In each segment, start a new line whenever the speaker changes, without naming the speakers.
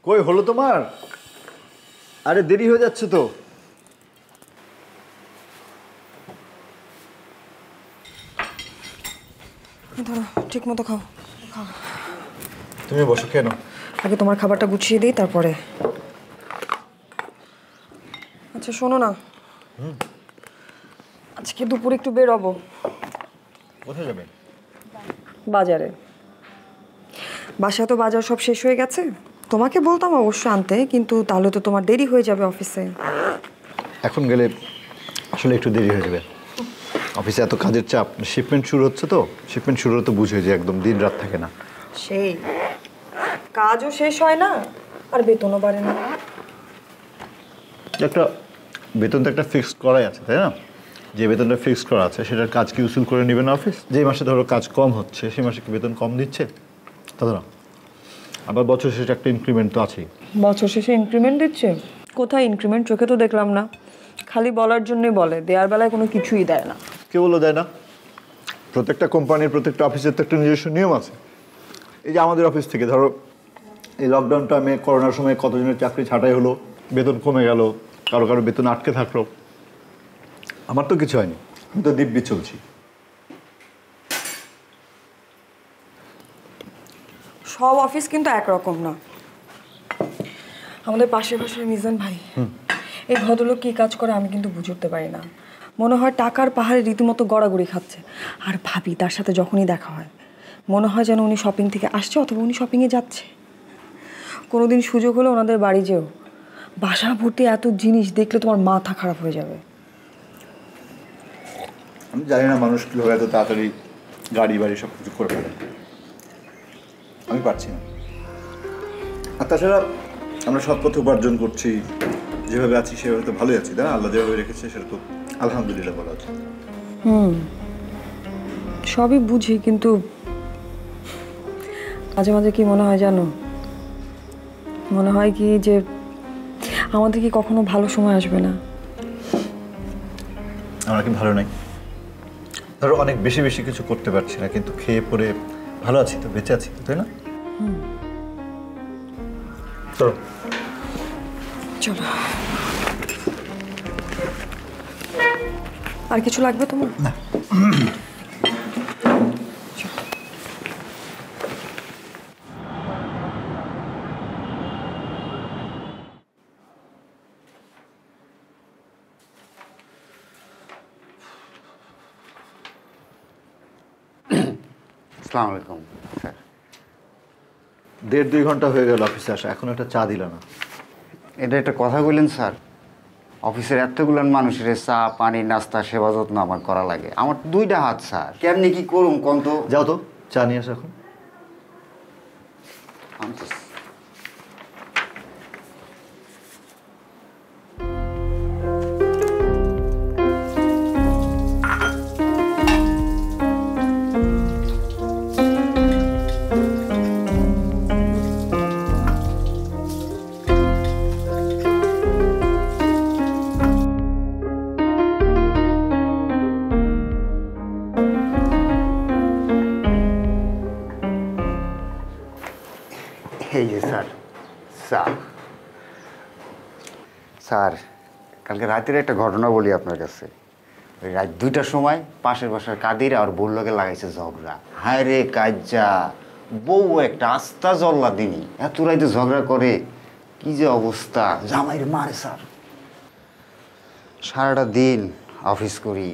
কই হলো তোমার? আরে দেরি হয়ে যাচ্ছে তো।
ধরো, ঠিক মতো খাও। খাও,
তুমি বসো, কেন?
আগে তোমার খাবারটা গুছিয়ে দিই, তারপরে। আচ্ছা শোনো না, আজকে দুপুরে একটু বেরোবো।
কোথায় যাবে?
বাজারে। বাসায় তো বাজার সব শেষ হয়ে গেছে। তোমাকে বলতাম অবশ্য আনতে, কিন্তু তাহলে তো তোমার দেরি হয়ে যাবে অফিসে।
এখন গেলে আসলে একটু দেরি হয়ে যাবে। অফিসে এত কাজের চাপ, শিপমেন্ট শুরু হচ্ছে তো। শিপমেন্ট শুরু হতে বুঝে যে একদম দিন রাত থাকে না।
সেই কাজও শেষ হয় না, আর বেতনও বাড়ে না।
একটা বেতন তো একটা ফিক্সড করাই আছে, তাই না? যে বেতনটা ফিক্সড করা আছে সেটার কাজ কি উসুল করে নেবে না অফিস? যে মাসে ধরো কাজ কম হচ্ছে সেই মাসে কি বেতন কম দিচ্ছে? তা না। আবার বছর শেষে একটা ইনক্রিমেন্ট তো আছেই।
বছর শেষে ইনক্রিমেন্ট দিচ্ছে? কোথায় ইনক্রিমেন্ট? চোখে তো দেখলাম না। খালি বলার জন্যই বলে, দেওয়ার বেলায় কোনো কিছুই দেয় না।
কে বললো দেয় না? প্রত্যেকটা কোম্পানির প্রত্যেকটা অফিসের তো একটা নিজস্ব নিয়ম আছে। এই যে আমাদের অফিস থেকে ধরো এই লকডাউন টাইমে করোনার সময় কতজনের চাকরি ছাঁটাই হলো, বেতন কমে গেল, কারো কারো বেতন আটকে থাকলো। আমার তো কিছু হয়নি, আমি তো দিব্যি চলছি।
সব অফিস কিন্তু একরকম না। আমাদের পাশের পাশের মিজান ভাই, এই ভদ্রলোক কী কাজ করে আমি কিন্তু বুঝে উঠতে পারি না। মনে হয় টাকার পাহাড়ে রীতিমতো গড়াগড়ি খাচ্ছে। আর ভাবি তার সাথে যখনই দেখা হয় মনে হয় যেন উনি শপিং থেকে আসছে অথবা উনি শপিংয়ে যাচ্ছে। কোনোদিন সুযোগ হলে ওনাদের বাড়ি যেও, বাসা ভর্তি এত জিনিস দেখলে তোমার মাথা খারাপ হয়ে যাবে।
আমি জানি না মানুষ কীভাবে এত তাড়াতাড়ি গাড়ি বাড়ি সব কিছু করে ফেলে। আমি পারছি না। আর তাছাড়া আমরা সৎ পথে উপার্জন করছি, যেভাবে আছি সেভাবে তো ভালোই আছি, তাই না? আল্লাহ যেভাবে রেখেছে সেটা তো আলহামদুলিল্লাহ বলা আছে।
সবই বুঝি, কিন্তু মাঝে মাঝে কি মনে হয় জানো, মনে হয় কি যে আমাদের কি কখনো ভালো সময় আসবে না।
আমরা কি ভালো নাই? ধরো অনেক বেশি বেশি কিছু করতে পারছি না, কিন্তু খেয়ে পরে ভালো আছি তো, বেঁচে আছি তো, তাই না? চলো
চলো। আর কিছু লাগবে তোমার?
না।
আসসালামু আলাইকুম স্যার।
1.5-2 ঘন্টা হয়ে গেল অফিসে আসা, এখন একটা চা দিল না।
এটা একটা কথা বললেন স্যার? অফিসের এতগুলো মানুষের চা পানি নাস্তা সেবা যত্ন আমার করা লাগে। আমার 2টা হাত স্যার, কেমনি কি করুম কোন তো?
যাও তো চা নিয়ে আসো এখন।
আনতেছি। এই যে স্যার চা। স্যার কালকে রাতের একটা ঘটনা বলি আপনার কাছে। ওই রাত 2টার সময় পাশের বাসার কাদির আর বউর লগে লাগাইছে ঝগড়া। হায় রে কাজ্জা, বউ একটা আস্তা জল্লা দিনই এত রাইতে ঝগড়া করে, কি যে অবস্থা। জামাইরে মারে স্যার। সারাটা দিন অফিস করি,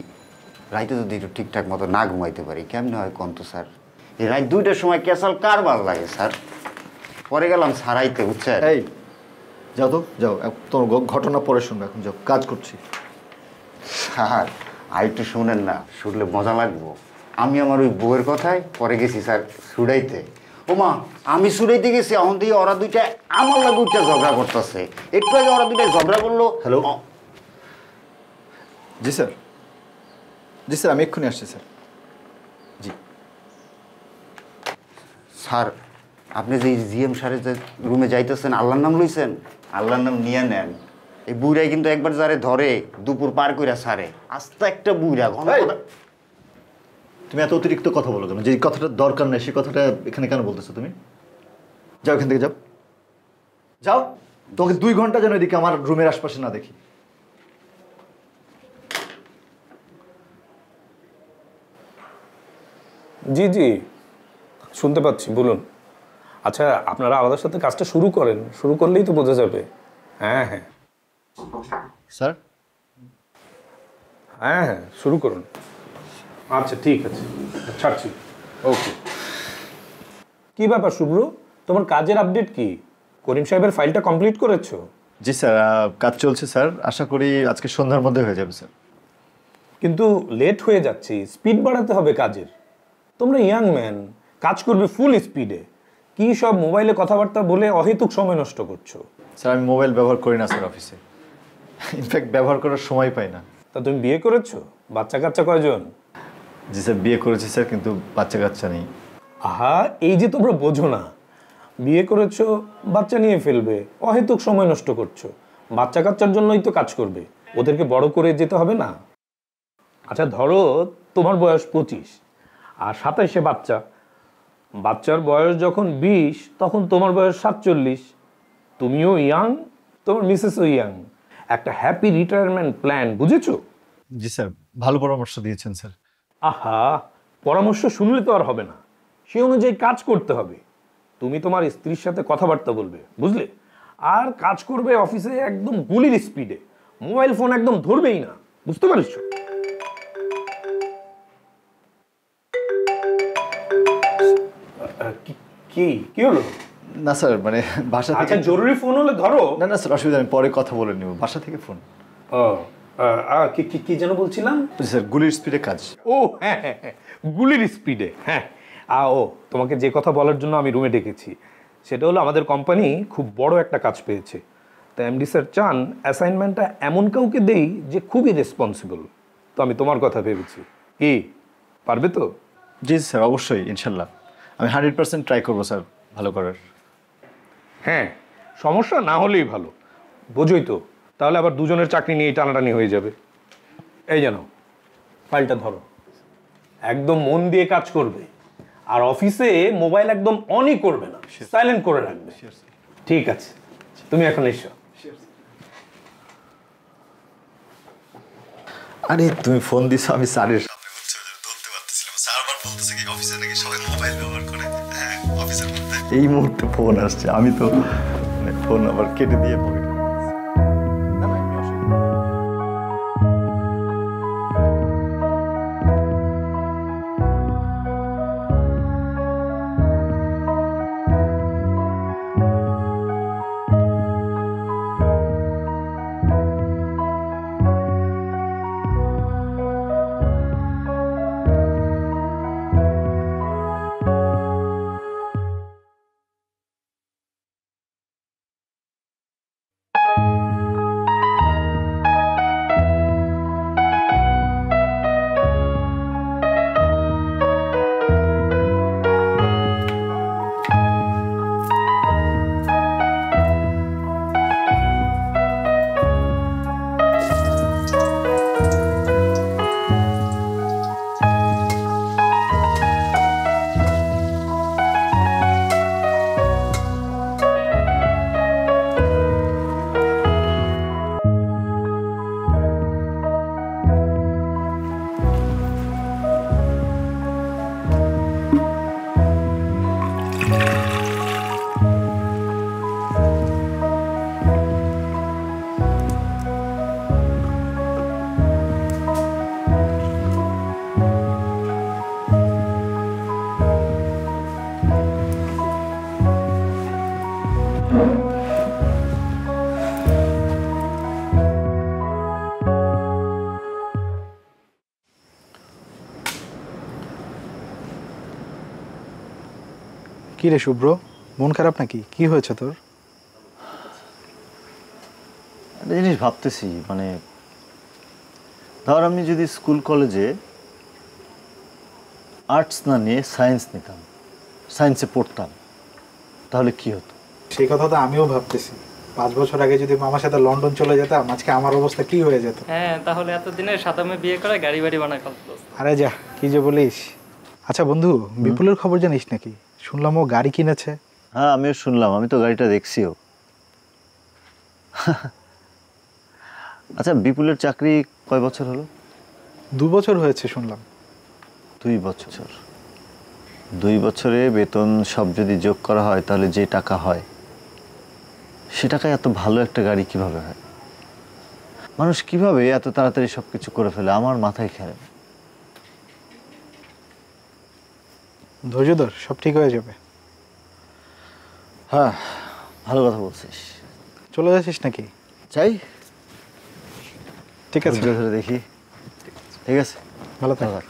রাইতে যদি একটু ঠিকঠাক মতো না ঘুমাইতে পারি কেমনে হয় কন্ত স্যার? এই রাত 2টার সময় ক্যাসাল কার ভালো লাগে স্যার? পরে গেলাম সারাইতে, বুঝছেন?
এই যাও তো, যাও। তোমার ঘটনা পরে শুনবো, এখন যাও, কাজ করছি।
স্যার আর একটু শুনেন না, শুনলে মজা লাগবো। আমি আমার ওই বউয়ের কথায় পরে গেছি স্যার সুড়াইতে। ও মা, আমি সুড়াইতে গেছি, এখন দিয়ে ওরা দুইটা আমার লাগে উঠে ঝগড়া করতেছে। একটু আগে ওরা দুইটা ঝগড়া করলো।
হ্যালো। জি স্যার, জি স্যার, আমি এক্ষুনি আসছি স্যার। জি
স্যার, আপনি যে জিএম স্যারের যে রুমে যাইতেছেন, আল্লাহর নাম লইছেন? আল্লাহর নাম নিয়ে নেন। এই বুড়াই কিন্তু একবার যারে ধরে দুপুর পার কইরা সারে। আস্তে একটা বুড়া ঘন।
তুমি এত অতিরিক্ত কথা বলো কেন? যে কথাটা দরকার নেই সেই কথাটা এখানে কেন বলতেছো তুমি? যাও এখান থেকে, যাও। যাও, তোকে 2 ঘন্টা যেন এদিকে আমার রুমের আশপাশে না দেখি।
জি জি, শুনতে পাচ্ছি, বলুন। আচ্ছা, আপনারা আমাদের সাথে কাজটা শুরু করেন, শুরু করলেই তো বোঝা যাবে। হ্যাঁ হ্যাঁ
স্যার,
হ্যাঁ হ্যাঁ, শুরু করুন। আচ্ছা ঠিক আছে, ছাড়ছি। ওকে। কি ব্যাপার শুভ্র, তোমার কাজের আপডেট কি? করিম সাহেবের ফাইলটা কমপ্লিট করেছো?
জি স্যার, কাজ চলছে স্যার, আশা করি আজকে সন্ধ্যার মধ্যে হয়ে যাবে স্যার।
কিন্তু লেট হয়ে যাচ্ছে, স্পিড বাড়াতে হবে কাজের। তোমরা ইয়াং ম্যান, কাজ করবে ফুল স্পিডে। কি সব মোবাইলে কথাবার্তা বলে অহেতুক সময় নষ্ট করছো।
স্যার, আমি মোবাইল ব্যবহার করি না স্যার অফিসে, ইনফ্যাক্ট ব্যবহার করার সময় পাই না।
তা তুমি বিয়ে করেছো? বাচ্চা কাচ্চা কয়জন?
জি স্যার, বিয়ে করেছি স্যার, কিন্তু বাচ্চা কাচ্চা নেই।
আহা, এই যে তোমরা বোঝো না, বিয়ে করেছো, বাচ্চা নিয়ে ফেলবে, অহেতুক সময় নষ্ট করছো। বাচ্চা কাচ্চার জন্যই তো কাজ করবে, ওদেরকে বড় করে যেতে হবে না? আচ্ছা ধরো তোমার বয়স 25 আর 27-এ বাচ্চা। বাচ্চার বয়স যখন 20, তখন তোমার বয়স 47। তুমিও ইয়াং, তোমার মিসেসও ইয়াং। একটা হ্যাপি রিটায়ারমেন্ট প্ল্যান, বুঝেছো?
জি স্যার, ভালো পরামর্শ দিয়েছেন স্যার।
আহা, পরামর্শ শুনলে তো আর হবে না, সে অনুযায়ী কাজ করতে হবে। তুমি তোমার স্ত্রীর সাথে কথাবার্তা বলবে, বুঝলে? আর কাজ করবে অফিসে একদম গুলির স্পিডে, মোবাইল ফোন একদম ধরবেই না, বুঝতে পারছো? কি কি হলো?
না স্যার, মানে বাসা থেকে।
আচ্ছা, জরুরি ফোন হলে ধরো।
না না স্যার, অসুবিধা নেই, পরে কথা বলে নিব, বাসা থেকে ফোন।
ও, কি কি কি যেন বলছিলাম?
জি স্যার, গুলির স্পিডে কাজ।
ও হ্যাঁ হ্যাঁ হ্যাঁ, গুলির স্পিডে। হ্যাঁ, ও তোমাকে যে কথা বলার জন্য আমি রুমে ডেকেছি, সেটা হলো আমাদের কোম্পানি খুব বড় একটা কাজ পেয়েছে। তো এমডি স্যার চান অ্যাসাইনমেন্টটা এমন কাউকে দেই যে খুবই রেসপন্সিবল। তো আমি তোমার কথা ভেবেছি। কি, পারবে তো?
জি স্যার, অবশ্যই, ইনশাল্লাহ আমি 100% ট্রাই করবো স্যার ভালো করার।
হ্যাঁ, সমস্যা না হলেই ভালো, বোঝোই তো। তাহলে আবার দুজনের চাকরি নিয়ে টানাটানি হয়ে যাবে। এই জানো, ফাইলটা ধরো, একদম মন দিয়ে কাজ করবে। আর অফিসে মোবাইল একদম অনই করবে না, সাইলেন্ট করে রাখবে। ঠিক আছে, তুমি এখন এসো।
আরে তুমি ফোন দিছো, আমি স্যারের সামনে ধরতে পারতেছিলাম। স্যার আবার বলতেছে কি অফিসে নাকি সবাই মোবাইল ব্যবহার করে। হ্যাঁ, অফিসের মধ্যে এই মুহূর্তে ফোন আসছে, আমি তো ফোন আবার কেটে দিয়ে পকেটে।
কি রে শুভ্র, মন খারাপ নাকি? কি হয়েছে তোর?
একটা জিনিস ভাবতেছি, মানে ধর আমি যদি স্কুল কলেজে আর্টস না নিয়ে সায়েন্স নিতাম, সায়েন্সে পড়তাম, তাহলে কি হতো?
সেই কথা তো আমিও ভাবতেছি। 5 বছর আগে যদি মামার সাথে লন্ডন চলে যেতাম, আজকে আমার অবস্থা কি হয়ে যেত।
হ্যাঁ, তাহলে এতদিনে সাদামে বিয়ে করে গাড়ি বাড়ি বানায় ফেলতো।
আরে যা, কি যে বলিস। আচ্ছা বন্ধু, বিপুলের খবর জানিস নাকি? শুনলাম ও গাড়ি কিনেছে।
হ্যাঁ, আমিও শুনলাম, আমি তো গাড়িটা দেখছিও।
আচ্ছা, বিপুলের চাকরি কয় বছর হলো?
2 বছর হয়েছে শুনলাম।
2 বছর। 2 বছরে বেতন সব যদি যোগ করা হয় তাহলে যে টাকা হয় সে টাকায় এত ভালো একটা গাড়ি কিভাবে হয়? মানুষ কিভাবে এত তাড়াতাড়ি সব কিছু করে ফেলে আমার মাথায় খেলে না।
ধৈর্য ধর, সব ঠিক হয়ে যাবে।
হ্যাঁ, ভালো কথা বলছিস।
চলে যাচ্ছিস নাকি?
চাই,
ঠিক আছে,
ধরে দেখি। ঠিক আছে,
ভালো থাক।
থাক।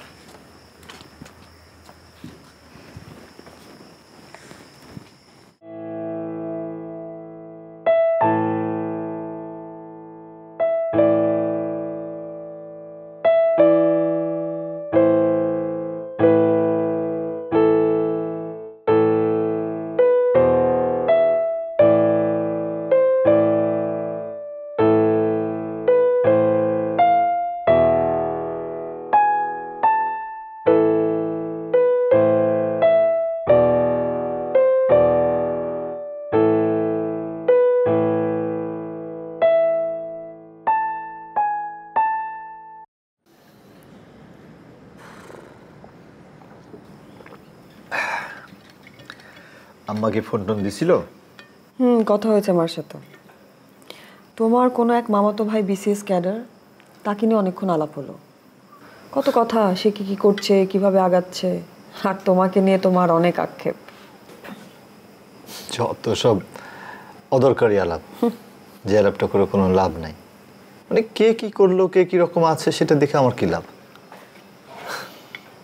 আম্মাকে ফোন টোন দিছিল?
কথা হয়েছে আমার সাথে। তোমার কোনো এক মামাতো ভাই বিসিএস ক্যাডার, তাকে নিয়ে অনেকক্ষণ আলাপ হলো। কত কথা, সে কি কি করছে, কিভাবে আগাচ্ছে, আর তোমাকে নিয়ে তোমার অনেক আক্ষেপ।
যত সব অদরকারি আলাপ, যে আলাপটা করে কোনো লাভ নাই। মানে কে কি করলো, কে কি রকম আছে সেটা দেখে আমার কি লাভ?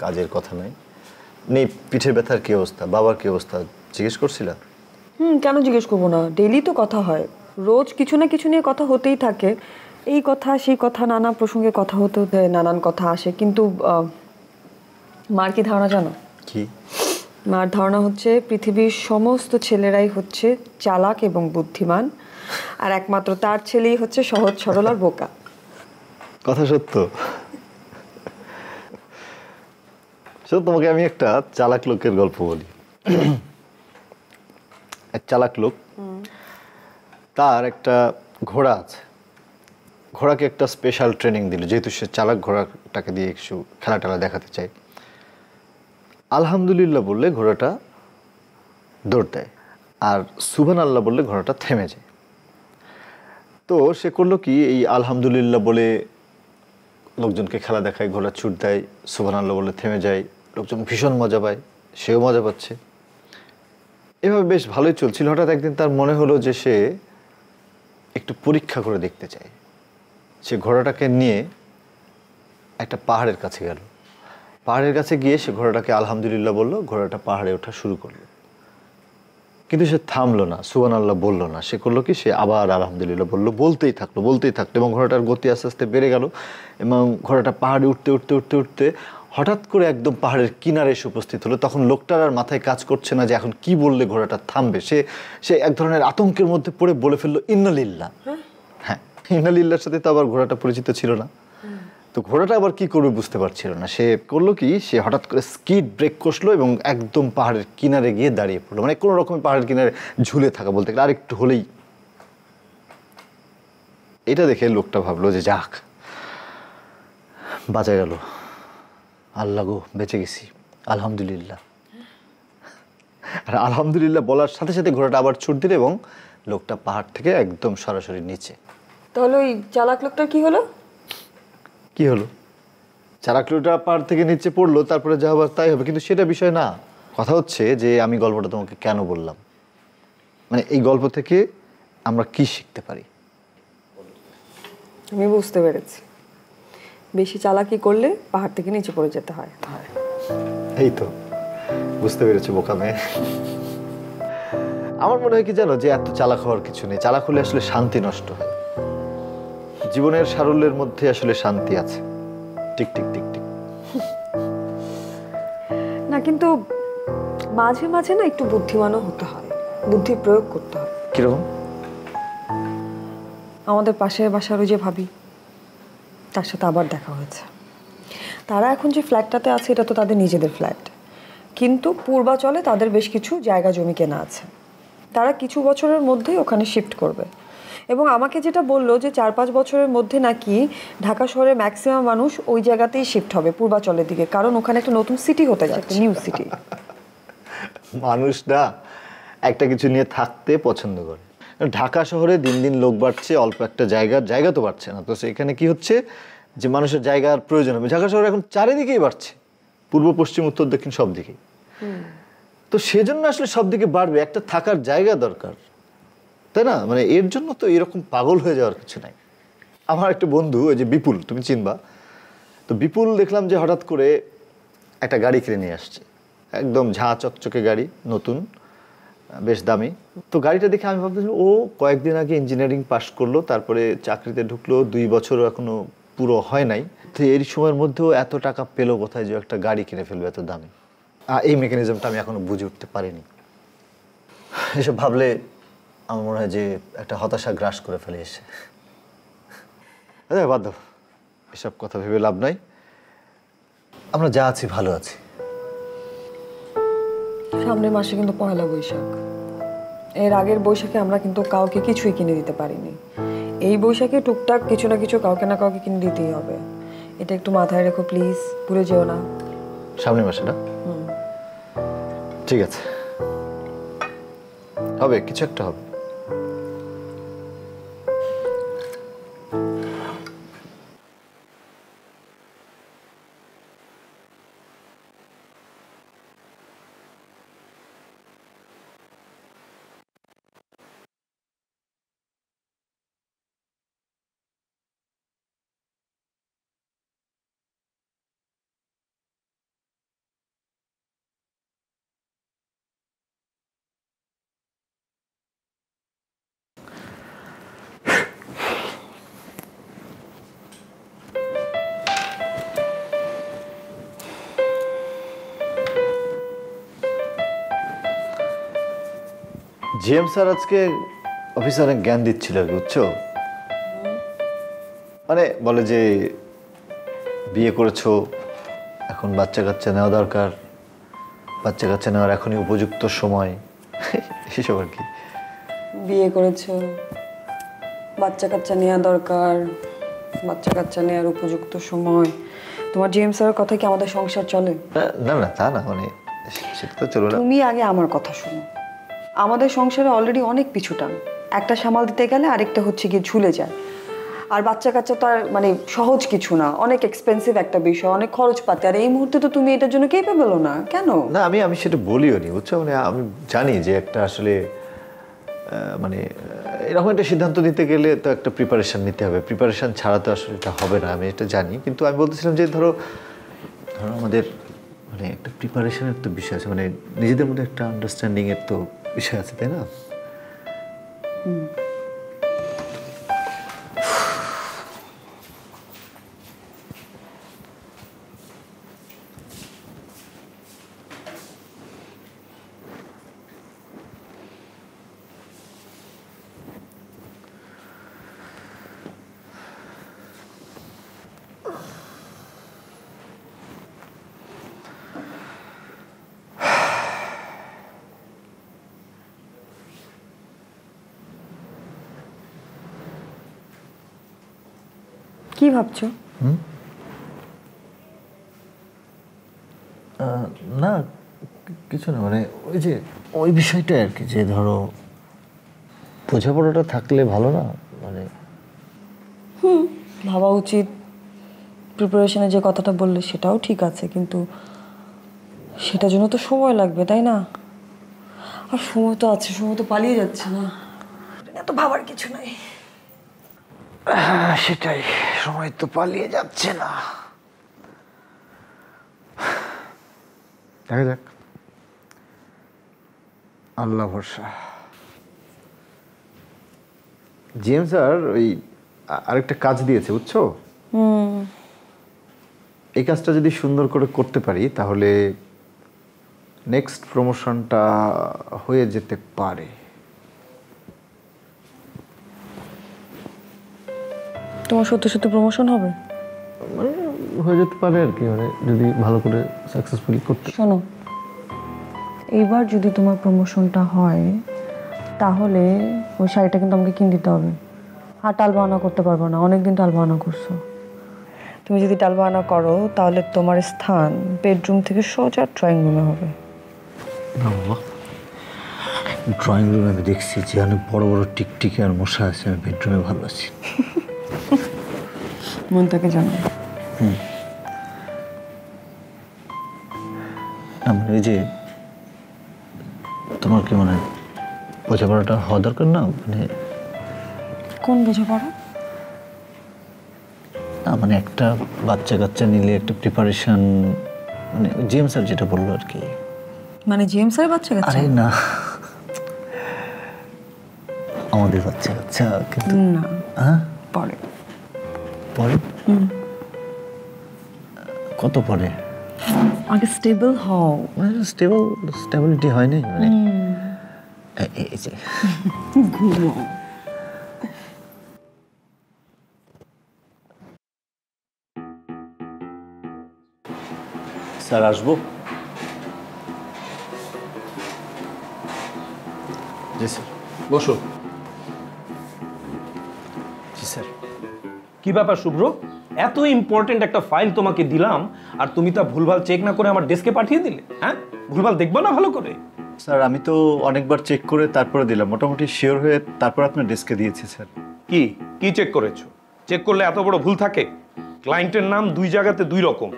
কাজের কথা নাই। নেই, পিঠের ব্যথার কি অবস্থা, বাবার কি অবস্থা জিজ্ঞেস করছিলাম?
কেন জিজ্ঞেস করবো না? ডেইলি তো কথা হয়, রোজ কিছু না কিছু নিয়ে কথা হতেই থাকে। এই কথা সেই কথা, নানা প্রসঙ্গে কথা হতে হতে নানান কথা আসে। কিন্তু মার কি ধারণা জানো?
কি?
মার ধারণা হচ্ছে পৃথিবীর সমস্ত ছেলেরাই হচ্ছে চালাক এবং বুদ্ধিমান, আর একমাত্র তার ছেলেই হচ্ছে সহজ সরল আর বোকা।
কথা সত্য। তোমাকে আমি একটা চালাক লোকের গল্প বলি। এক চালাক লোক, তার একটা ঘোড়া আছে। ঘোড়াকে একটা স্পেশাল ট্রেনিং দিল, যেহেতু সে চালাক, ঘোড়াটাকে দিয়ে একটু খেলা টেলা দেখাতে চায়। আলহামদুলিল্লাহ বললে ঘোড়াটা দৌড় দেয়, আর সুবহান আল্লাহ বললে ঘোড়াটা থেমে যায়। তো সে করলো কি, এই আলহামদুলিল্লাহ বলে লোকজনকে খেলা দেখায়, ঘোড়া ছুট দেয়, সুবহান আল্লাহ বলে থেমে যায়, লোকজন ভীষণ মজা পায়, সেও মজা পাচ্ছে। এভাবে বেশ ভালোই চলছিল। হঠাৎ একদিন তার মনে হলো যে সে একটু পরীক্ষা করে দেখতে চায়। সে ঘোড়াটাকে নিয়ে একটা পাহাড়ের কাছে গেল। পাহাড়ের কাছে গিয়ে সে ঘোড়াটাকে আলহামদুলিল্লাহ বলল, ঘোড়াটা পাহাড়ে ওঠা শুরু করলো। কিন্তু সে থামলো না, সুবহানাল্লাহ বললো না। সে করলো কি, সে আবার আলহামদুলিল্লাহ বললো, বলতেই থাকলো এবং ঘোড়াটার গতি আস্তে আস্তে বেড়ে গেল। এবং ঘোড়াটা পাহাড়ে উঠতে উঠতে উঠতে উঠতে হঠাৎ করে একদম পাহাড়ের কিনারে এসে উপস্থিত হলো। তখন লোকটার আর মাথায় কাজ করছে না যে এখন কি বললে ঘোড়াটা থামবে। সে এক ধরনের আতঙ্কের মধ্যে পড়ে বলে ফেললো ইন্নালিল্লাহ। হ্যাঁ, ইন্নালিল্লাহর সাথে তো আবার ঘোড়াটা পরিচিত ছিল না। তো ঘোড়াটা আবার কি করবে বুঝতে পারছিল না। সে করলো কি, সে হঠাৎ করে স্কিড ব্রেক কষলো এবং একদম পাহাড়ের কিনারে গিয়ে দাঁড়িয়ে পড়লো। মানে কোনো রকমের পাহাড়ের কিনারে ঝুলে থাকা বলতে গেলে, আর একটু হলেই। এটা দেখে লোকটা ভাবলো যে যাক, বাঁচা গেল, আল্লাহ গো, বেঁচে গেছি, আলহামদুলিল্লাহ। আর আলহামদুলিল্লাহ বলার সাথে সাথে ঘোড়াটা আবার ছুট দিল এবং লোকটা পাহাড় থেকে একদম সরাসরি নিচে।
তাহলে ওই চালাক লোকটার কি হলো?
কি হলো? চালাক লোকটা পাহাড় থেকে নিচে পড়লো, তারপরে যা হবার তাই হবে। কিন্তু সেটা বিষয় না। কথা হচ্ছে যে আমি গল্পটা তোমাকে কেন বললাম, মানে এই গল্প থেকে আমরা কি শিখতে পারি।
আমি বুঝতে পেরেছি, বেশি চালাকি করলে পাহাড় থেকে নিচে পড়ে যেতে হয়।
এই তো বুঝতে পেরেছি বোকা মেয়ে। আমার মনে হয় কি জানো, যে এত চালাক হওয়ার কিছু নেই। চালাক হলে আসলে শান্তি নষ্ট হয়। জীবনের সারল্যের মধ্যে আসলে শান্তি আছে। ঠিক ঠিক ঠিক ঠিক।
না, কিন্তু মাঝে মাঝে না একটু বুদ্ধিমানও হতে হয়, বুদ্ধি প্রয়োগ করতে হয়।
কিরকম?
আমাদের পাশের বাসার ওই যে ভাবি, তার সাথে আবার দেখা হয়েছে। তারা এখন যে ফ্ল্যাটটাতে আছে এটা তো তাদের নিজেদের ফ্ল্যাট, কিন্তু পূর্বাচলে তাদের বেশ কিছু জায়গা জমি কেনা আছে। তারা কিছু বছরের মধ্যেই ওখানে শিফট করবে। এবং আমাকে যেটা বললো যে 4-5 বছরের মধ্যে নাকি ঢাকা শহরের ম্যাক্সিমাম মানুষ ওই জায়গাতেই শিফট হবে, পূর্বাচলের দিকে, কারণ ওখানে একটা নতুন সিটি হতে যাচ্ছে, নিউ সিটি।
মানুষ না একটা কিছু নিয়ে থাকতে পছন্দ করে। ঢাকা শহরে দিন দিন লোক বাড়ছে, অল্প একটা জায়গা তো বাড়ছে না, তো সেখানে কি হচ্ছে যে মানুষের জায়গার প্রয়োজন হবে। ঢাকা শহরে এখন চারিদিকেই বাড়ছে, পূর্ব পশ্চিম উত্তর দক্ষিণ সব দিকেই। তো সেজন্য আসলে সব দিকে বাড়বে, একটা থাকার জায়গা দরকার, তাই না? মানে এর জন্য তো এরকম পাগল হয়ে যাওয়ার কিছু নাই। আমার একটা বন্ধু, ওই যে বিপুল, তুমি চিনবা, তো বিপুল দেখলাম যে হঠাৎ করে একটা গাড়ি কিনে নিয়ে আসছে, একদম ঝাঁ চকচকে গাড়ি, নতুন, বেশ দামি। তো গাড়িটা দেখে আমি ভাবতেছি ও কয়েকদিন আগে ইঞ্জিনিয়ারিং পাশ করলো, তারপরে চাকরিতে ঢুকলো, 2 বছরও এখনো পুরো হয় নাই। তো এই সময়ের মধ্যেও এত টাকা পেলো কোথায় যে একটা গাড়ি কিনে ফেলবে এত দামি? এই মেকানিজমটা আমি এখনো বুঝে উঠতে পারিনি। এসব ভাবলে আমার মনে হয় যে একটা হতাশা গ্রাস করে ফেলে এসে। বাদ দাও, এসব কথা ভেবে লাভ নাই। আমরা যা আছি ভালো আছি।
সামনের মাসে কিন্তু পয়লা বৈশাখ। এর আগের বৈশাখে আমরা কিন্তু কাউকে কিছুই কিনে দিতে পারিনি। এই বৈশাখে টুকটাক কিছু না কিছু কাউকে না কাউকে কিনে দিতেই হবে। এটা একটু মাথায় রেখো প্লিজ, ভুলে যেও না।
সামনের মাসে না? ঠিক আছে, হবে, কিছু একটা হবে। জিএম স্যার আজকে অফিসে অনেক জ্ঞান দিচ্ছিল, বুঝছো? মানে বলে যে বিয়ে করেছো, এখন বাচ্চা কাচ্চা নেওয়া দরকার, বাচ্চা কাচ্চা নেওয়ার এখনই উপযুক্ত সময়, এসব আর কি।
বিয়ে করেছো, বাচ্চা কাচ্চা নেওয়া দরকার, বাচ্চা কাচ্চা নেওয়ার উপযুক্ত সময়। তোমার জেমস স্যারের কথা কি আমাদের সংসার চলে?
না না, তা না, মানে সেটা তো চলো না।
তুমি আগে আমার কথা শোনো। আমাদের সংসারে অলরেডি অনেক পিছু টান, একটা সামাল দিতে গেলে আরেকটা হচ্ছে গিয়ে ঝুলে যায়। আর বাচ্চা কাচ্চা তো আর মানে সহজ কিছু না, অনেক এক্সপেন্সিভ একটা বিষয়, অনেক খরচপাতি। আর এই মুহূর্তে তো তুমি এটার জন্য কেপেবল না। কেন?
না, আমি সেটা বলিও নি, বুঝছো? মানে আমি জানি যে একটা আসলে মানে এরকম একটা সিদ্ধান্ত নিতে গেলে তো একটা প্রিপারেশন নিতে হবে, প্রিপারেশন ছাড়া তো আসলে এটা হবে না, আমি এটা জানি। কিন্তু আমি বলতেছিলাম যে ধরো আমাদের মানে একটা প্রিপারেশনের তো বিষয় আছে, মানে নিজেদের মধ্যে একটা আন্ডারস্ট্যান্ডিংয়ের তো বিষয় আছে, তাই না?
কি ভাবছো?
না কিছু না, মানে ওই যে ওই বিষয়টা আর কি, যে ধরো বোঝাপড়াটা থাকলে ভালো না, মানে
ভাবা উচিত। প্রিপারেশনে যে কথাটা বললে সেটাও ঠিক আছে, কিন্তু সেটার জন্য তো সময় লাগবে, তাই না? আর সময় তো আছে, সময় তো পালিয়ে যাচ্ছে না, এত ভাবার কিছু নাই।
সেটাই, সময় তো পালিয়ে যাচ্ছে না। দেখা যাক, আল্লাহ ভরসা। জিএম স্যার ওই আরেকটা কাজ দিয়েছে, বুঝছো? এই কাজটা যদি সুন্দর করে করতে পারি তাহলে নেক্সট প্রমোশনটা হয়ে যেতে পারে।
তোমার সত্যি সত্যি প্রমোশন হবে?
মানে হয়ে যেতে পারে আর কি, মানে যদি ভালো করে সাকসেসফুলি করতে।
শোনো, এইবার যদি তোমার প্রমোশনটা হয় তাহলে ওই শাড়িটা কিন্তু আমাকে কিনে দিতে হবে। আর টাল বাহানা করতে পারবো না, অনেকদিন টাল বাহানা করছো। তুমি যদি টাল বাহানা করো তাহলে তোমার স্থান বেডরুম থেকে সোজা ড্রয়িং রুমে হবে।
না বাবা, ড্রয়িং রুমে আমি দেখছি যে অনেক বড় বড় টিকটিকি আর মশা আছে, আমি বেডরুমে ভালো আছি।
মন থেকে জানো।
মানে ওই যে তোমার কি মানে বোঝাপড়াটা হওয়া দরকার না? মানে
কোন বোঝাপড়া?
না মানে একটা বাচ্চা কাচ্চা নিলে একটা প্রিপারেশন, মানে জেমস স্যার যেটা বললো আর কি।
মানে জেমস আর বাচ্চা কাচ্চা?
আরে না, আমাদের বাচ্চা কাচ্চা। কিন্তু
না,
হ্যাঁ
পরে।
পরে? কত পরে?
আগে স্টেবল হও।
মানে স্টেবিলিটি হয় নাই মানে এই যে
ঘুমো।
স্যার আসবো? জি স্যার।
বসো।
জি স্যার।
কি ব্যাপার শুভ্র, এত ইম্পর্টেন্ট একটা ফাইল তোমাকে দিলাম আর তুমি তা ভুলভাল চেক না করে আমার ডেস্কে পাঠিয়ে দিলে? হ্যাঁ, ভুলভাল দেখবো না ভালো করে?
স্যার আমি তো অনেকবার চেক করে তারপরে দিলাম, মোটামুটি শিওর হয়ে তারপর আপনার ডেস্কে দিয়েছি স্যার।
কি কি চেক করেছো? চেক করলে এত বড় ভুল থাকে? ক্লায়েন্টের নাম দুই জায়গাতে দুই রকম,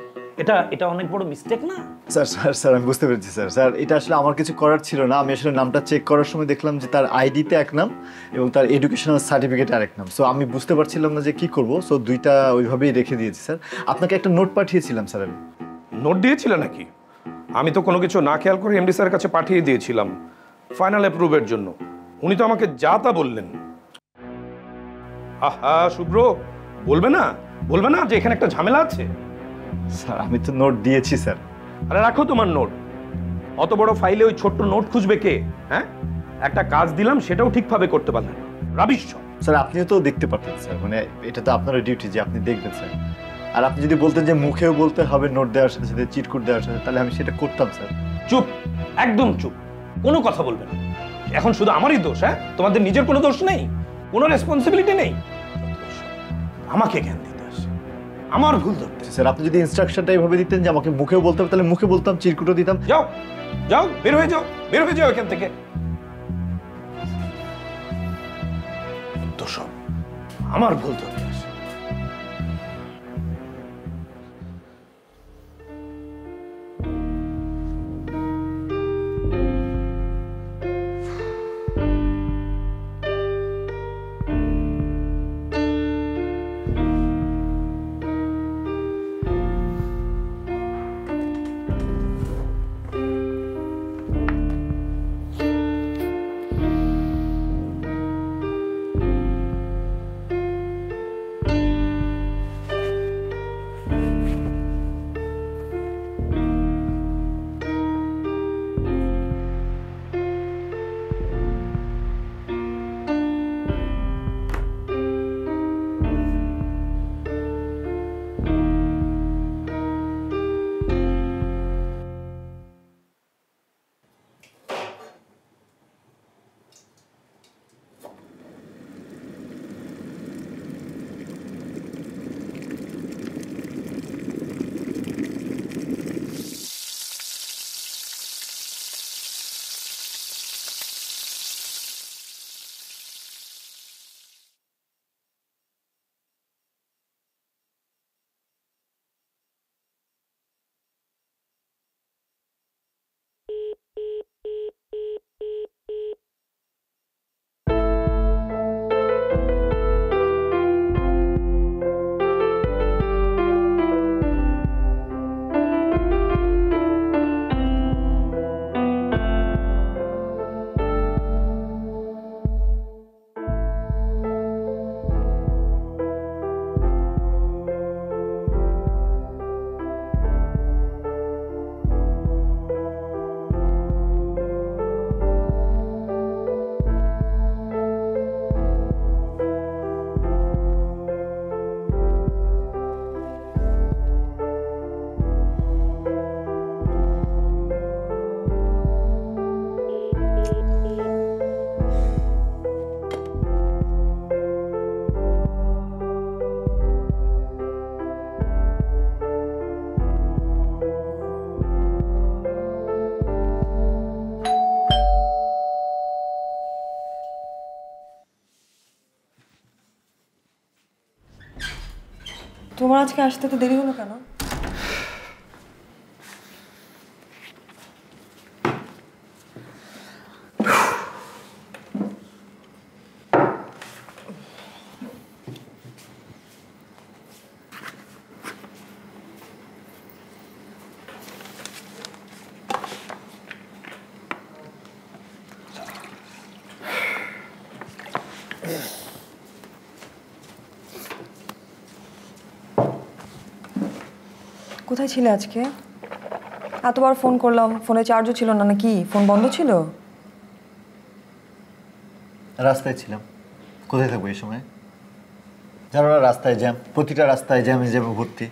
এটা এটা অনেক বড় মিস্টেক না?
স্যার স্যার স্যার আমি বুঝতে পেরেছি স্যার। স্যার এটা আসলে আমার কিছু করার ছিল না, আমি আসলে নামটা চেক করার সময় দেখলাম যে তার আইডিতে এক নাম এবং তার এডুকেশনাল সার্টিফিকেটে আরেক নাম। সো আমি বুঝতে পারছিলাম না যে কি করব, সো দুইটা ওইভাবেই রেখে দিয়েছি স্যার। আপনাকে একটা নোট পাঠিয়েছিলাম স্যার। আমি
নোট দিয়েছিলে নাকি? আমি তো কোনো কিছু না খেয়াল করে এমডি স্যারের কাছে পাঠিয়ে দিয়েছিলাম ফাইনাল অ্যাপ্রুভের জন্য। উনি তো আমাকে যা তা বললেন। আহা শুভ্র, বলবে না বলবে না যে এখানে একটা ঝামেলা আছে?
স্যার আমি তো নোট দিয়েছি স্যার।
আরে রাখো তোমার নোট, অত বড় ফাইলে ওই ছোট্ট নোট খুঁজবে কে? হ্যাঁ, একটা কাজ দিলাম সেটাও ঠিকভাবে করতে পারলেন না, রাবিশ।
স্যার আপনিও তো দেখতে পারতেন স্যার, মানে এটা তো আপনারও ডিউটি যে আপনি দেখবেন স্যার। আর আপনি যদি বলতেন যে মুখেও বলতে হবে নোট দেওয়ার সাথে সাথে চিটকুট দেওয়ার সাথে, তাহলে আমি সেটা করতাম স্যার।
চুপ, একদম চুপ, কোনো কথা বলবে না। এখন শুধু আমারই দোষ? হ্যাঁ, তোমাদের নিজের কোনো দোষ নেই, কোনো রেসপন্সিবিলিটি নেই? আমাকে জ্ঞান দিতে আসে, আমার ভুল ধরতে।
স্যার আপনি যদি ইনস্ট্রাকশনটা এইভাবে দিতেন যে আমাকে মুখেও বলতে হবে, তাহলে মুখে বলতাম, চিরকুটও দিতাম।
যাও যাও, বের হয়ে যাও, বের হয়ে যাও এখান থেকে। তো সব আমার ভুল ধরতে আসে।
তোমার আজকে আসতে তো দেরি হলো কেন? কোথায় ছিলে আজকে? এতবার ফোন করলাম, ফোনে চার্জও ছিল না নাকি? ফোন বন্ধ ছিল?
রাস্তায় ছিলাম। কোথায় থাকবো এই সময়? জানো না রাস্তায় জ্যাম, প্রতিটা রাস্তায় জ্যামে জ্যামে ভর্তি।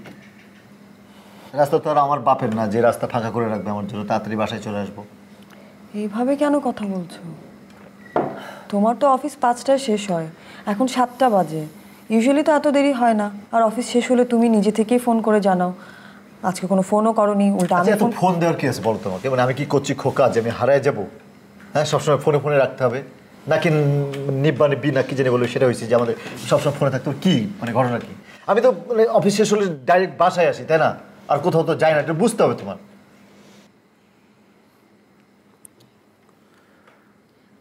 রাস্তা তো আর আমার বাপের না যে রাস্তা ফাঁকা করে রাখবে আমার জন্য, তাড়াতাড়ি বাসায় চলে আসবো।
এইভাবে কেন কথা বলছো? তোমার তো অফিস 5টায় শেষ হয়, এখন 7টা বাজে। ইউজুয়ালি তো এত দেরি হয় না। আর অফিস শেষ হলে তুমি নিজে থেকেই ফোন করে জানাও। আজকে কোনো ফোনও করনি, উল্টা আমি
এত ফোন দেওয়ার কি আছে বলো তোমাকে? মানে আমি কি করছি খোকা যে আমি হারায় যাবো? হ্যাঁ, সবসময় ফোনে ফোনে রাখতে হবে নাকি? নিব্বা নিব্বি না কি জানি বলবে সেটা হয়েছে যে আমাদের সবসময় ফোনে থাকতে হবে। কি মানে ঘটনা কি? আমি তো মানে অফিস শেষ হলে ডাইরেক্ট বাসায় আসি, তাই না? আর কোথাও তো যাই না, এটা বুঝতে হবে তোমার।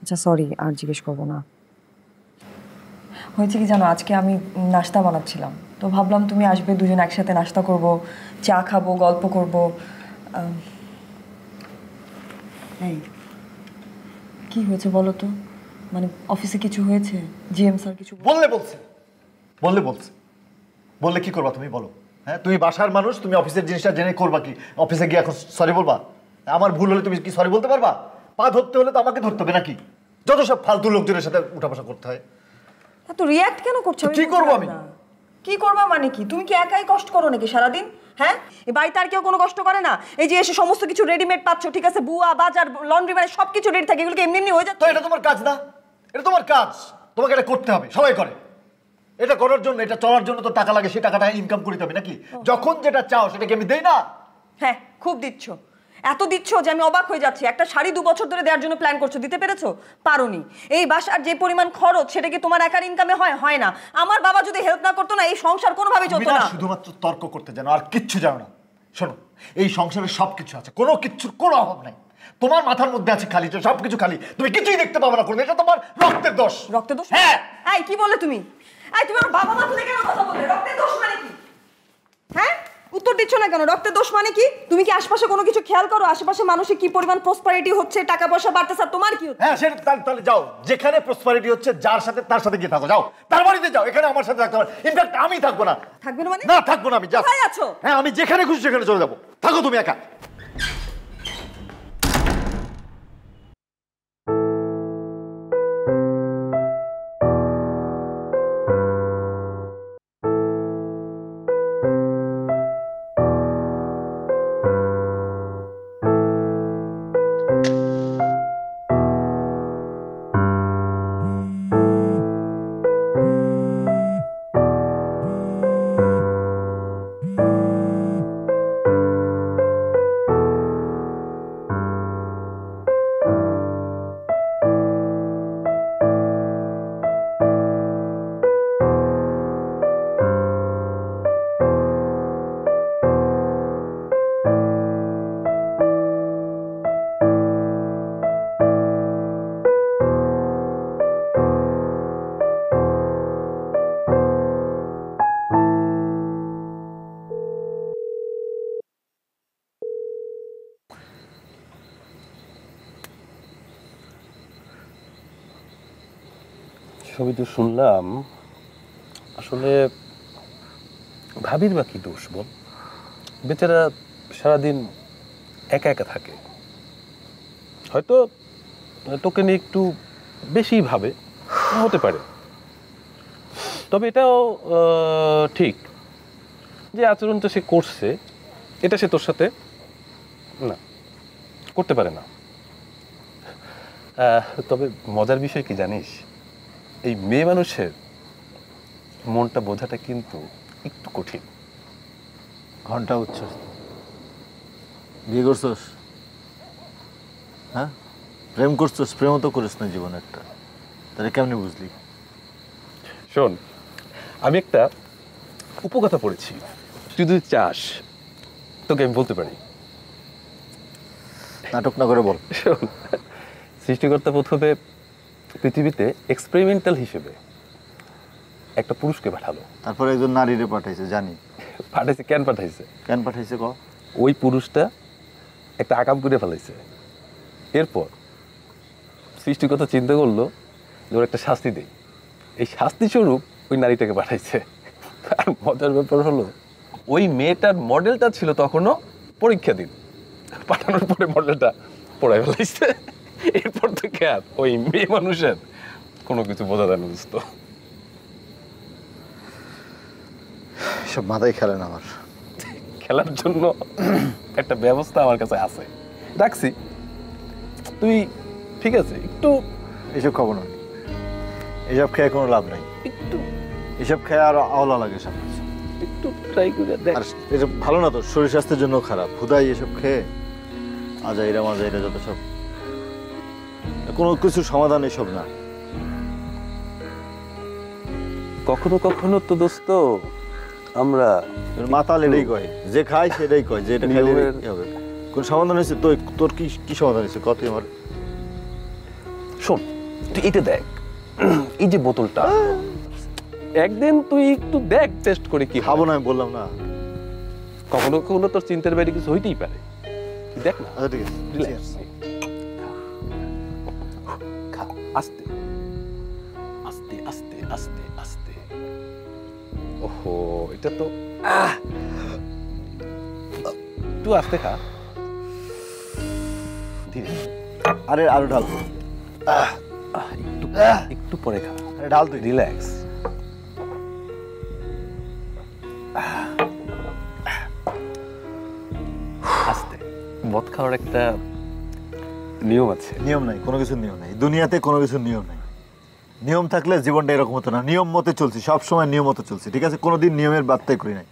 আচ্ছা সরি, আর জিজ্ঞেস করবো না। হয়েছে কি জানো, আজকে আমি নাস্তা বানাচ্ছিলাম, তো ভাবলাম তুমি আসবে, দুজন একসাথে নাস্তা করব, চা খাবো, গল্প করব। এই কি হয়েছে বলো তো? মানে অফিসে কিছু হয়েছে? জিএম স্যার কিছু
বললে বললে কি করবা তুমি বলো? হ্যাঁ, তুমি বাসার মানুষ, তুমি অফিসের জিনিসটা জেনে করবা কি? অফিসে গিয়ে এখন সরি বলবা? আমার ভুল হলে তুমি কি সরি বলতে পারবা? পা ধরতে হলে তো আমাকে ধরতে হবে নাকি? যত সব ফালতু লোকজনের সাথে উঠাবসা করতে হয়।
এত রিয়্যাক্ট কেন করছো?
কি করবো আমি?
কি করবা মানে কি? তুমি কি একাই কষ্ট করো নাকি সারাদিন? হ্যাঁ, এই বাড়িতে আর কেউ কোনো কষ্ট করে না? এই যে এসে সমস্ত কিছু রেডিমেড পাচ্ছ, ঠিক আছে, বুয়া বাজার লন্ড্রি মানে সব কিছু রেডি থাকে, এগুলো কি এমনি এমনি হয়ে
তো
যাচ্ছে?
এটা তোমার কাজ না? এটা তোমার কাজ, তোমাকে এটা করতে হবে, সবাই করে। এটা করার জন্য, এটা চলার জন্য তো টাকা লাগে, সেই টাকাটা ইনকাম করতে হবে নাকি? যখন যেটা চাও সেটা কি আমি দেই না?
হ্যাঁ, খুব দিচ্ছ, এত দিচ্ছ যে আমি অবাক হয়ে যাচ্ছি। একটা শাড়ি 2 বছর ধরে দেওয়ার জন্য প্ল্যান করছো, দিতে পেরেছো? পারোনি। এই বাসার যে পরিমাণ খরচ, সেটা কি তোমার একার ইনকামে হয়? হয় না। আমার বাবা যদি হেল্প না করতো না, এই সংসার কোনোভাবেই
তুমি
চলতো
না
না।
শুধুমাত্র তর্ক করতে জানো, আর কিচ্ছু জানো না। শোনো, এই সংসারে সব কিছু আছে, কোনো কিচ্ছুর কোনো অভাব নাই। তোমার মাথার মধ্যে আছে খালি, সব কিছু খালি, তুমি কিছুই দেখতে পাবে না। কোনো, এটা তোমার রক্তের দোষ।
রক্তের দোষ?
হ্যাঁ।
এই কি বলে তুমি? এই তুমি আমার বাবা মা তুলে কেন কথা বললে? রক্তের দোষ মানে কি? হ্যাঁ, উত্তর দিচ্ছ না কেন? রক্তের দোষ মানে কি? তুমি কি আশপাশে কোনো কিছু খেয়াল করো? আশেপাশে মানুষের কি পরিমাণ প্রসপারিটি হচ্ছে, টাকা পয়সা বাড়তেছে, আর তোমার কি হচ্ছে?
হ্যাঁ, সেটা তাহলে যাও, যেখানে প্রসপারিটি হচ্ছে যার সাথে, তার সাথে গিয়ে থাকো, যাও তার বাড়িতে যাও। এখানে আমার সাথে থাকতে পারো। ইনফ্যাক্ট আমি থাকবো না।
থাকবে না মানে?
না, থাকবো না আমি। যা।
কোথায় আছো?
হ্যাঁ, আমি যেখানে খুশি সেখানে চলে যাবো, থাকো তুমি একা।
সবই তো শুনলাম, আসলে ভাবির বা কি দোষ বল? বেচারা সারাদিন একা একা থাকে, হয়তো তোকে নিয়ে একটু বেশি ভাবে, হতে পারে। তবে এটাও ঠিক যে আচরণটা সে করছে, এটা সে তোর সাথে না করতে পারে না। তবে মজার বিষয় কি জানিস, এই মেয়ে মানুষের মনটা বোঝাটা কিন্তু একটু কঠিন।
ঘন্টা উচ্ছ্বাস। বিয়ে করছোস? হ্যাঁ, প্রেম করছোস? প্রেমও তো করিস না জীবনে একটা, তাহলে কেমনি বুঝলি?
শোন, আমি একটা উপকথা পড়েছি, তুই যদি চাস তোকে আমি বলতে পারি।
নাটক না করে বল।
শোন, সৃষ্টিকর্তা প্রথমে পৃথিবীতে এক্সপেরিমেন্টাল হিসেবে একটা পুরুষকে পাঠালো।
তারপরে একজন নারীরে পাঠাইছে, জানি।
পাঠাইছে, কেন পাঠাইছে?
কেন পাঠাইছে ক?
ওই পুরুষটা একটা আকাম করে ফেলাইছে। এরপর সৃষ্টিকর্তা চিন্তা করলো যে ওর একটা শাস্তি দেই, এই শাস্তি স্বরূপ ওই নারীটাকে পাঠাইছে। আর মজার ব্যাপার হলো ওই মেয়েটার মডেলটা ছিল তখনও পরীক্ষা দিন, পাঠানোর পরে মডেলটা পড়াই ফেলাইছে। এরপর থেকে আর ওই মেয়ে মানুষের কোনো কিছু বোঝা যায় না দোস্ত।
সব মাথায় খেলে না আমার।
খেলার জন্য একটা ব্যবস্থা আমার কাছে আছে, রাখছি। তুই ঠিক আছে একটু
এসব খাবো না, এসব খেয়ে কোনো লাভ নাই।
একটু
এসব খেয়ে আরো আওলা লাগে সব কিছু।
একটু ট্রাই করে দেখ।
আর এসব ভালো না তো, শরীর স্বাস্থ্যের জন্য খারাপ। হুদাই এসব খেয়ে আজাইরা মাজাইরা যত সব, কোনো কিছুর সমাধান এসব না।
কখনো কখনো তো দোস্ত আমরা
মাতাল এটাই কয়, যে খায় সেটাই কয় যে এটা খাইলে
নিয়মের-
কি হবে। কোন সমাধান হয়েছে? তো তোর কি কি সমাধান হয়েছে কত? আমার
শোন, তুই এটা দেখ, এই যে বোতলটা, একদিন তুই একটু দেখ টেস্ট করে কি
খাবো না, আমি বললাম না।
কখনো কখনো তোর চিন্তার বাইরে কিছু হইতেই পারে, তুই দেখ না।
আচ্ছা ঠিক আছে,
রিল্যাক্স, খা আস্তে আস্তে আস্তে আস্তে আস্তে। ওহো, এটা তো একটু আস্তে খা, ধীরে।
আরে আরো ঢাল,
একটু একটু পরে খা,
আরে ঢাল তুই।
রিল্যাক্স। আস্তে। মদ খাওয়ার একটা নিয়ম আছে।
নিয়ম নাই, কোনো কিছুর নিয়ম নাই দুনিয়াতে, কোনো কিছুর নিয়ম নাই। নিয়ম থাকলে জীবনটা এরকম হতো না। নিয়ম মতে চলছি, সবসময় নিয়ম মতো চলছি, ঠিক আছে? কোনোদিন নিয়মের বার্তাই করি নাই।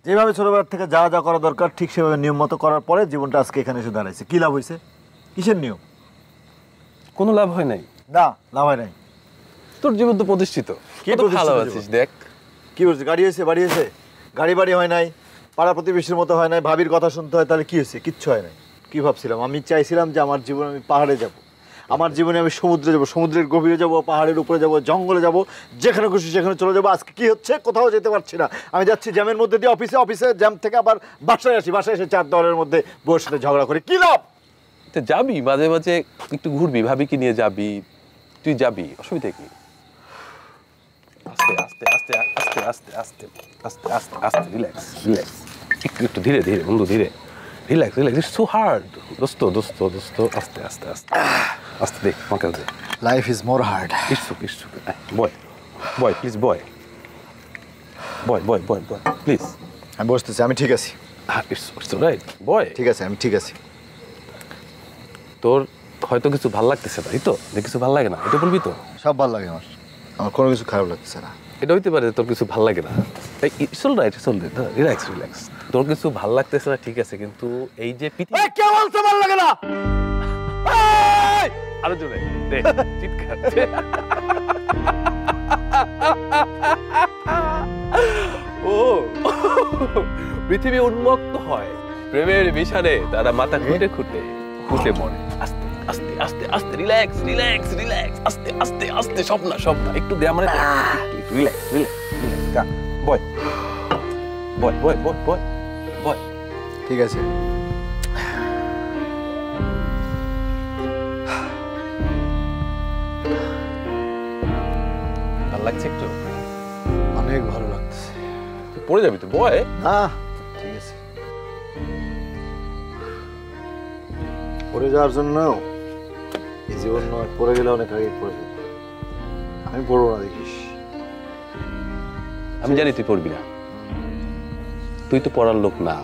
যেভাবে ছোটবেলার থেকে যা যা করা দরকার ঠিক সেভাবে নিয়ম মতো করার পরে জীবনটা আজকে এখানে এসে দাঁড়াইছে। কি লাভ হয়েছে? কিসের নিয়ম?
কোনো লাভ হয় নাই।
না, লাভ হয় নাই।
তোর জীবন তো প্রতিষ্ঠিত,
কি
কত ভালো
প্রতিষ্ঠিত
আছিস
জীবন?
দেখ।
কি বলছে? গাড়ি হয়েছে, বাড়ি হয়েছে? গাড়ি বাড়ি হয় নাই, পাড়া প্রতিবেশীর মতো হয় নাই, ভাবির কথা শুনতে হয়, তাহলে কি হয়েছে? কিচ্ছু হয় নাই। কি ভাবছিলাম? আমি চাইছিলাম যে আমার জীবনে আমি পাহাড়ে যাব, আমার জীবনে আমি সমুদ্রে যাব, সমুদ্রের গভীরে যাব, পাহাড়ের উপরে যাব, জঙ্গলে যাব, যেখানে খুশি সেখানে চলে যাবো। আজকে কি হচ্ছে? কোথাও যেতে পারছি না। আমি যাচ্ছি জ্যামের মধ্যে দিয়ে অফিসে, অফিসে জ্যাম থেকে আবার বাসায় আসি, বাসায় এসে চার দলের মধ্যে বউর সাথে ঝগড়া করি। কি লাভ?
তো যাবি মাঝে মাঝে একটু ঘুরবি, ভাবিকে নিয়ে যাবি, তুই যাবি, অসুবিধা কি? আস্তে আস্তে আস্তে আস্তে আস্তে আস্তে আস্তে আস্তে আস্তে, রিল্যাক্স রিল্যাক্স, একটু একটু ধীরে ধীরে বন্ধু, ধীরে, relax relax. It's so hard দোস্ত, দোস্ত দোস্ত, আস্তে আস্তে আস্তে আস্তে, দেখ আমাকে দে।
Life is more hard.
It's okay, it's okay. Boy boy please, boy boy boy boy boy please.
আমি বসতেছি, আমি ঠিক আছি,
ইটস রাইট বয়।
ঠিক আছে, আমি ঠিক আছি।
তোর হয়তো কিছু ভাল লাগতেছে না, এই তো যে কিছু ভাল লাগে না, এটা বলবি তো।
সব ভালো লাগে আমার, আমার কোনো কিছু খারাপ লাগতেছে না।
এটা হইতে পারে তোর কিছু ভাল লাগে না, it's all right, it's all right, relax relax. তোর কিছু ভাল লাগতেছে না ঠিক আছে, কিন্তু এই যে পৃথিবী,
কে বলছে ভালো লাগে না?
আরো জোরে দে, চিৎকার। ও পৃথিবী উন্মুক্ত হয় প্রেমের মিশনে, তারা মাথা খুঁটে খুঁটে খুঁটে মরে। আস্তে আস্তে আস্তে আস্তে, রিল্যাক্স রিল্যাক্স রিল্যাক্স, আস্তে আস্তে আস্তে, সব না সব না, একটু দে আমার, রিল্যাক্স রিল্যাক্স। বয় বয় বয় বয় বয় বয়।
ঠিক আছে,
ভালো লাগছে একটু?
অনেক ভালো লাগতেছে।
তুই পড়ে যাবি তো, বয়।
না ঠিক আছে, পড়ে যাওয়ার জন্য এই জীবন নয়, পড়ে গেলে অনেক আগে পড়ে যাবে। আমি পড়বো না, দেখিস।
আমি জানি তুই পড়বি না, তুই তো পড়ার লোক না।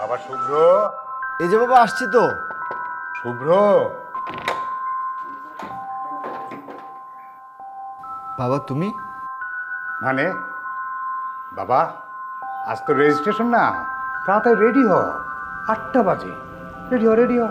বাবা শুভ্র,
এই যে বাবা আসছি তো।
শুভ্র,
বাবা তুমি?
মানে বাবা আজ তো রেজিস্ট্রেশন না, তাড়াতাড়ি রেডি হ, 8টা বাজে। রেডি হ, রেডি হ।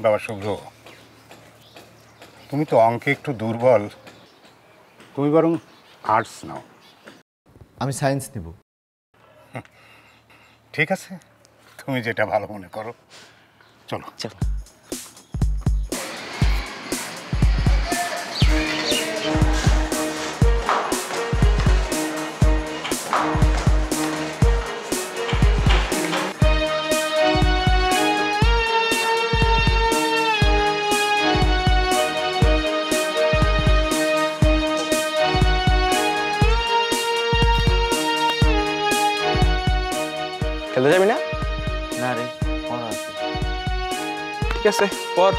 বাবা শুভ্র, তুমি তো অঙ্কে একটু দুর্বল, তুমি বরং আর্টস নাও।
আমি সায়েন্স নেব।
ঠিক আছে, তুমি যেটা ভালো মনে করো। চলো চলো।
খেলতে যাবি না?
না রে, পড়া আছে।
ঠিক আছে, পড়।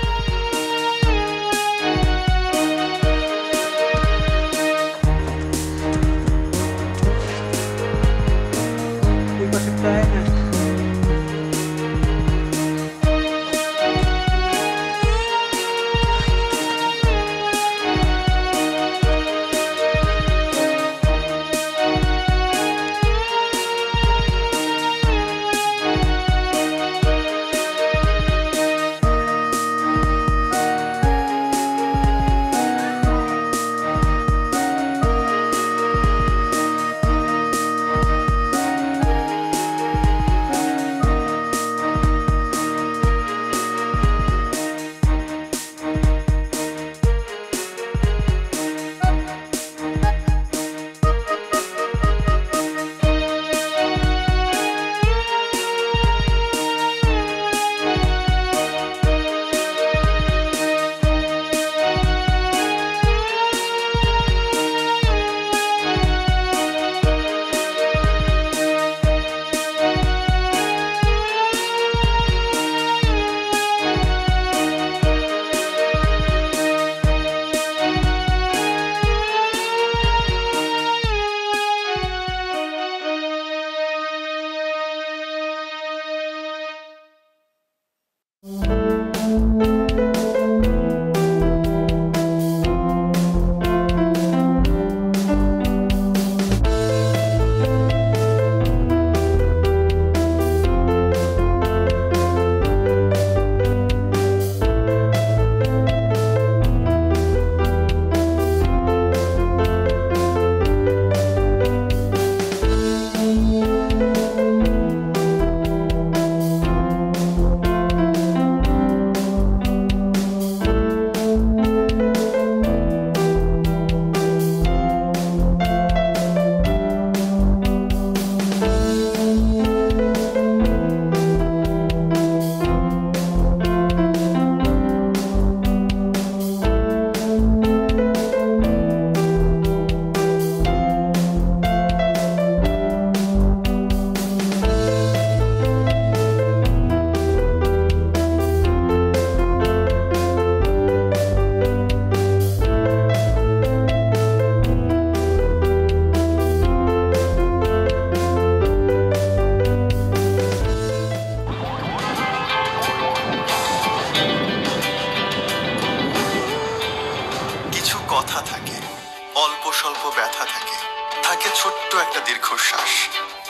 দীর্ঘশ্বাস,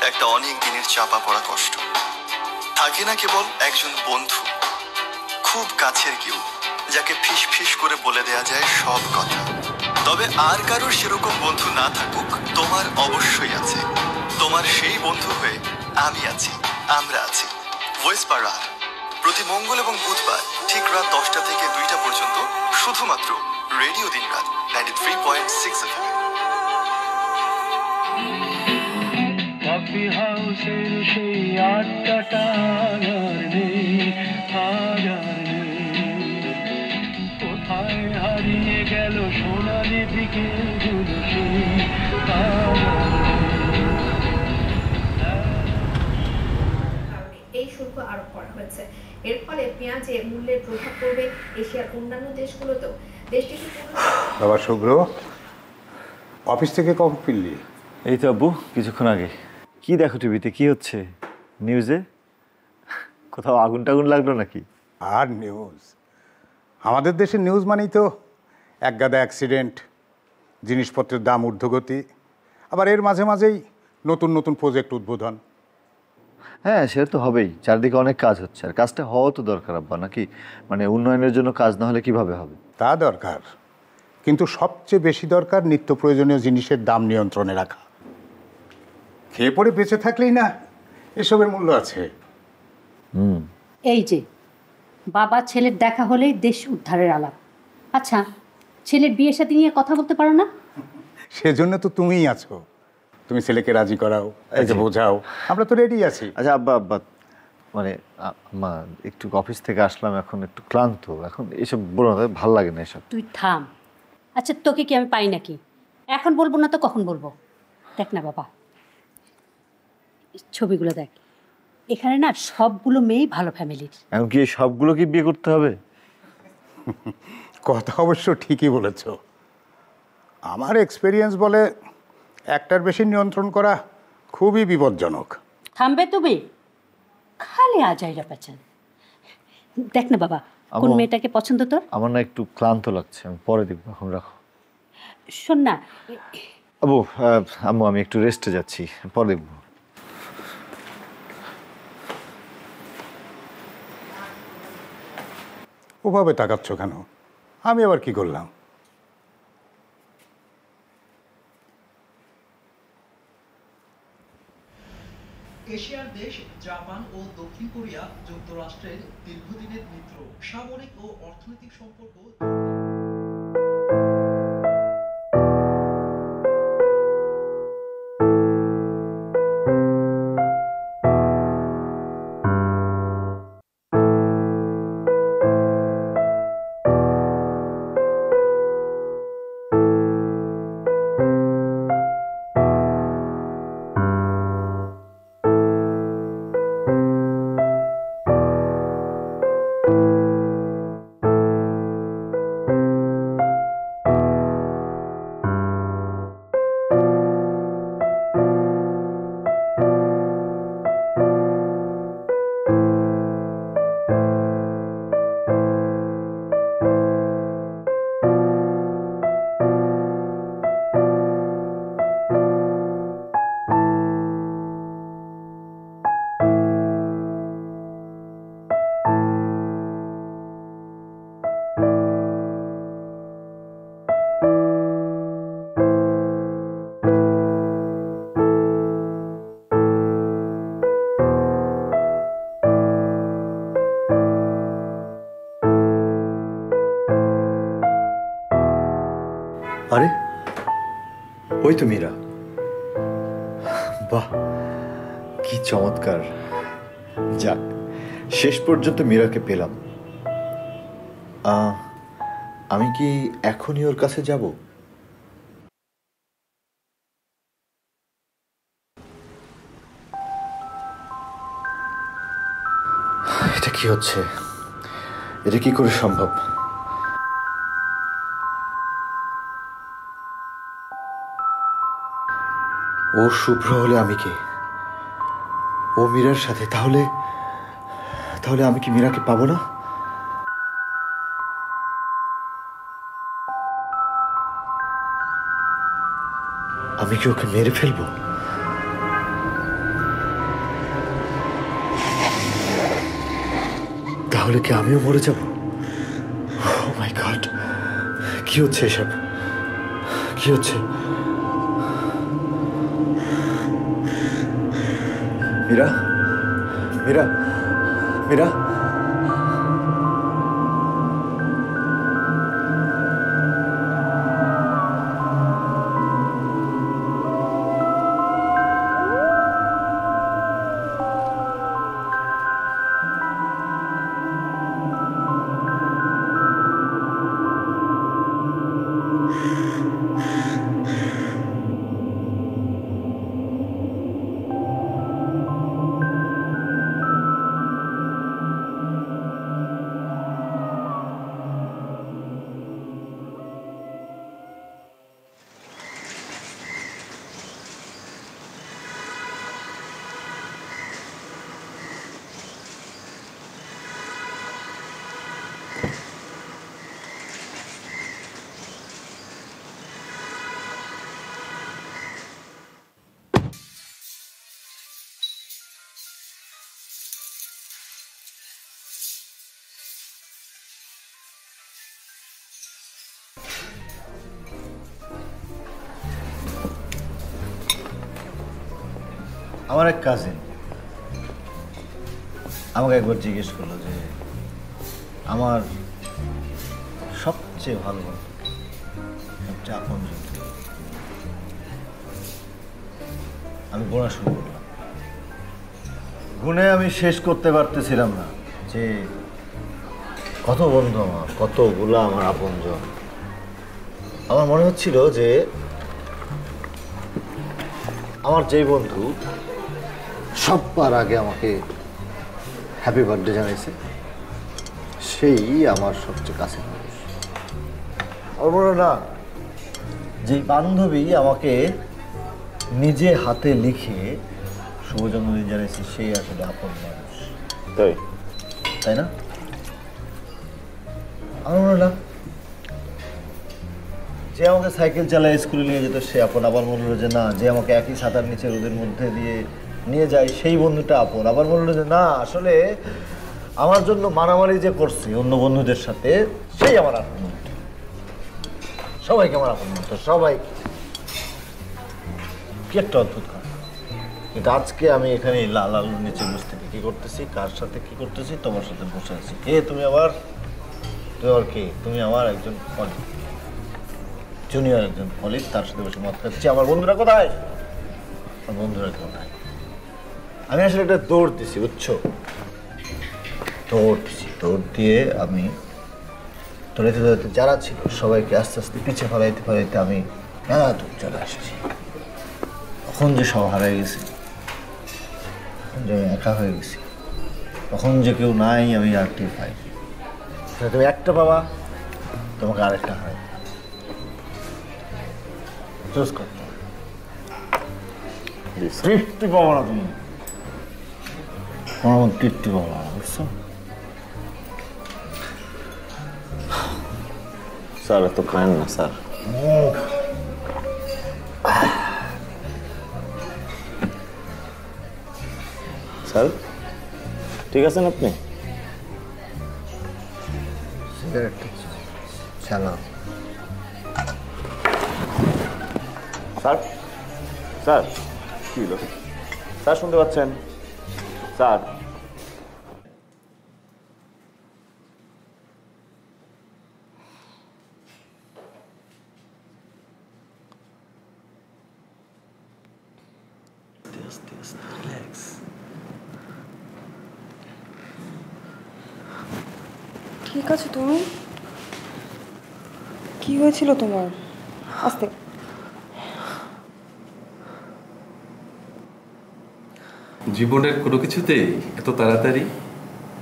একটা অনেক দিনের চাপা পড়া কষ্ট। থাকে না কেবল একজন বন্ধু, খুব কাছের কেউ, যাকে ফিস ফিস করে বলে দেয়া যায় সব কথা। তবে আর কারোর সেরকম বন্ধু না থাকুক, তোমার অবশ্যই আছে। তোমার সেই বন্ধু হয়ে আমি আছি, আমরা আছি। ভয়েস পাড়ার প্রতি মঙ্গল এবং বুধবার ঠিক রাত 10টা থেকে 2টা পর্যন্ত শুধুমাত্র রেডিও দিনরাত 93.6 FM।
কফি হাউসের সেই আড্ডাটা আর নেই, কোথায় হারিয়ে গেল সোনালি বিকেলগুলো সেই
এই শুল্ক আরোপ করা হয়েছে। এর ফলে পেঁয়াজের মূল্যের প্রভাব পড়বে এশিয়ার অন্যান্য দেশগুলোতেও। দেশটিতে
বাবা শুভ্র, অফিস থেকে কখন ফিরলি?
এই তো আব্বু, কিছুক্ষণ আগে। কি দেখো টিভিতে, কি হচ্ছে নিউজে? কোথাও আগুন টাগুন লাগলো নাকি?
আর নিউজ, আমাদের দেশের নিউজ মানেই তো এক গাদা অ্যাক্সিডেন্ট, জিনিসপত্রের দাম ঊর্ধ্বগতি, আবার এর মাঝে মাঝেই নতুন নতুন প্রজেক্ট উদ্বোধন।
হ্যাঁ, সেটা তো হবেই। চারদিকে অনেক কাজ হচ্ছে, আর কাজটা হওয়া তো দরকার আব্বা, নাকি? মানে উন্নয়নের জন্য কাজ না হলে কিভাবে হবে?
তা দরকার, কিন্তু সবচেয়ে বেশি দরকার নিত্য প্রয়োজনীয় জিনিসের দাম নিয়ন্ত্রণে রাখা। খেয়ে পড়ে বেঁচে থাকলেই না এসবের মূল্য আছে।
এই যে বাবা ছেলের দেখা হলেই দেশ উদ্ধারের আলাপ। আচ্ছা, ছেলের বিয়ের সাথে নিয়ে কথা বলতে পারো না?
সেজন্য তো তুমিই আছো। তুমি ছেলেকে রাজি করাও, এই যে বোঝাও, আমরা তো রেডি আছি।
আচ্ছা আব্বা, আব্বা মানে মা একটু অফিস থেকে আসলাম, এখন একটু ক্লান্ত, এখন এসব বলো না, ভালো লাগে না এসব।
তুই থাম। আচ্ছা, তোকে কি আমি পাই নাকি? এখন বলবো না তো কখন বলবো? দেখ না বাবা, ছবিগুলো দেখ, এখানে না সবগুলো মেয়েই ভালো ফ্যামিলির।
এখন কি সবগুলোকে বিয়ে করতে হবে?
কথা অবশ্য ঠিকই বলেছ। আমার এক্সপেরিয়েন্স বলে একটার বেশি নিয়ন্ত্রণ করা খুবই বিপজ্জনক।
থামবে তুমি? খালি আজাইরা পেঁচান। দেখ না বাবা, কোন মেয়েটাকে পছন্দ তোর?
আমার না একটু ক্লান্ত লাগছে, আমি পরে দেখবো, এখন রাখো।
শোন না
আব্বু, আম্মু আমি একটু রেস্টে যাচ্ছি, পরে দেখবো।
ওভাবে তাকাচ্ছ কেন? আমি আবার কি করলাম?
এশিয়ার দেশ জাপান ও দক্ষিণ কোরিয়া যুক্তরাষ্ট্রের দীর্ঘদিনের মিত্র। সামরিক ও অর্থনৈতিক সম্পর্ক
আরে ওই তো মীরা। বাহ, কি চমৎকার! যাক, শেষ পর্যন্ত মীরাকে পেলাম। আমি কি এখনই ওর কাছে যাব? এটা কি হচ্ছে? এটা কি করে সম্ভব? ও শুভ্র হলে আমি কে? ও মীরার সাথে, তাহলে তাহলে আমি কি মীরাকে পাবো না? আমি কি ওকে মেরে ফেলবো? তাহলে কি আমিও মরে যাব? ও মাই গড, কি হচ্ছে এসব?
কি হচ্ছে? মীরা, মীরা, মীরা। আমার এক কাজিন আমাকে একবার জিজ্ঞেস করলো যে আমার সবচেয়ে ভালো বন্ধু, সবচেয়ে আপন বন্ধু। আমি গোনা শুরু করলাম। গুণে আমি শেষ করতে পারতেছিলাম না যে কত বন্ধু আমার, কতগুলো আমার আপনজন। আমার মনে হচ্ছিল যে আমার যেই বন্ধু সবার আগে আমাকে হ্যাপি বার্থডে জানাইছে সেই আমার সবচেয়ে কাছের মানুষ। আর বলো না, যেই বান্ধবী আমাকে নিজে হাতে লিখে শুভ জন্মদিন জানাইছে সেই আসলে আপন মানুষ। তাই না? আমার মনে হলো যে আমাকে সাইকেল চালায় স্কুলে নিয়ে যেত সে আপন। আবার মনে হলো যে না, যে আমাকে একই ছাতার নিচে রোদের মধ্যে দিয়ে নিয়ে যায় সেই বন্ধুটা আপন। আবার মনে হলো যে না, আসলে আমার জন্য মারামারি যে করছে অন্য বন্ধুদের সাথে সেই আমার আপন বন্ধু। সবাইকে আমার আপন বন্ধু, সবাই। কি একটা অদ্ভুত কথা। কিন্তু আজকে আমি এখানে লাল আলুর নিচে বসে থেকে কি করতেছি, কার সাথে কি করতেছি, তোমার সাথে বসে আছি। কে তুমি? আবার তুই আর কে? তুমি আমার একজন কলিগ, জুনিয়র একজন কলিগ, তার সাথে বসে মত খাচ্ছি। আমার বন্ধুরা কোথায়? আমার বন্ধুরা কোথায়? আমি আসলে একটা দৌড় দিছি, বুঝছো? দৌড় দিছি, দৌড় দিয়ে আমি দৌড়াইতে দৌড়াইতে যারা ছিল সবাইকে আস্তে আস্তে পিছিয়ে ফেলাইতে ফেলাইতে আমি মেলা দূর চলে আসছি। তখন যে সব হারাই গেছি, তখন যে আমি একা হয়ে গেছি, তখন যে কেউ নাই, আমি আর টি পাই। তুমি একটা পাবা, তোমাকে আরেকটা হয় চুজ করতে হবে। তৃপ্তি পাবো না তুমি, কোনো তৃপ্তি পাবো না, বুঝছো?
স্যার এত কাইন্ড না স্যার। স্যার ঠিক আছেন আপনি?
সিগারেটটা চালা।
স্যার, স্যার কি হলো স্যার? শুনতে পাচ্ছেন স্যার?
ঠিক আছে তুমি? কি হয়েছিল তোমার? আস্তে।
জীবনের কোনো কিছুতেই এত তাড়াতাড়ি